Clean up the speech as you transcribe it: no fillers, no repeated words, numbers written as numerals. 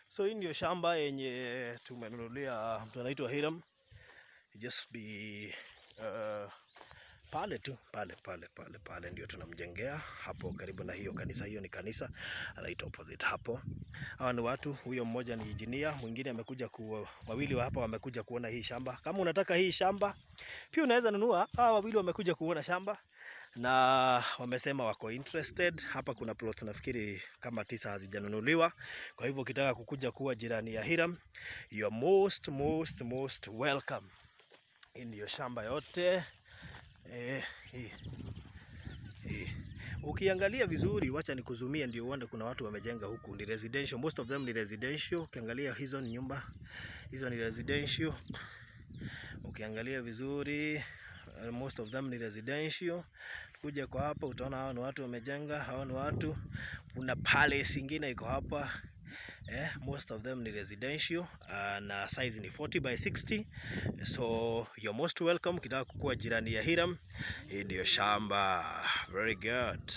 So hii ndio shamba yenye tumenunulia mtu anaitwa Hiram. Just be pale ndio tunamjengea hapo karibu na hiyo kanisa. Hiyo ni kanisa right opposite hapo. Hawa ni watu, huyo mmoja ni engineer, mwingine amekuja wawili wa hapa wamekuja kuona hii shamba. Kama unataka hii shamba pia unaweza nunua. Hawa wawili wamekuja kuona shamba na wamesema wako interested. Hapa kuna plots nafikiri kama 9 hazijanunuliwa. Kwa hivyo ukitaka kukuja kuwa jirani ya Hiram, you are most welcome. Hii ndio shamba yote. Ukiangalia vizuri, wacha nikuzumia ndio uone kuna watu wamejenga huku. Ni residential, most of them ni residential. Ukiangalia hizo ni nyumba, hizo ni residential. Ukiangalia vizuri, most of them ni residential. Kuja kwa hapa utaona hao ni watu wamejenga, hao ni watu. Kuna palace ingine iko hapa. Most of them ni residential na size ni 40 by 60. So you're most welcome. Ukitaka kukuwa jirani ya Hiram, hii ndio shamba. Very good.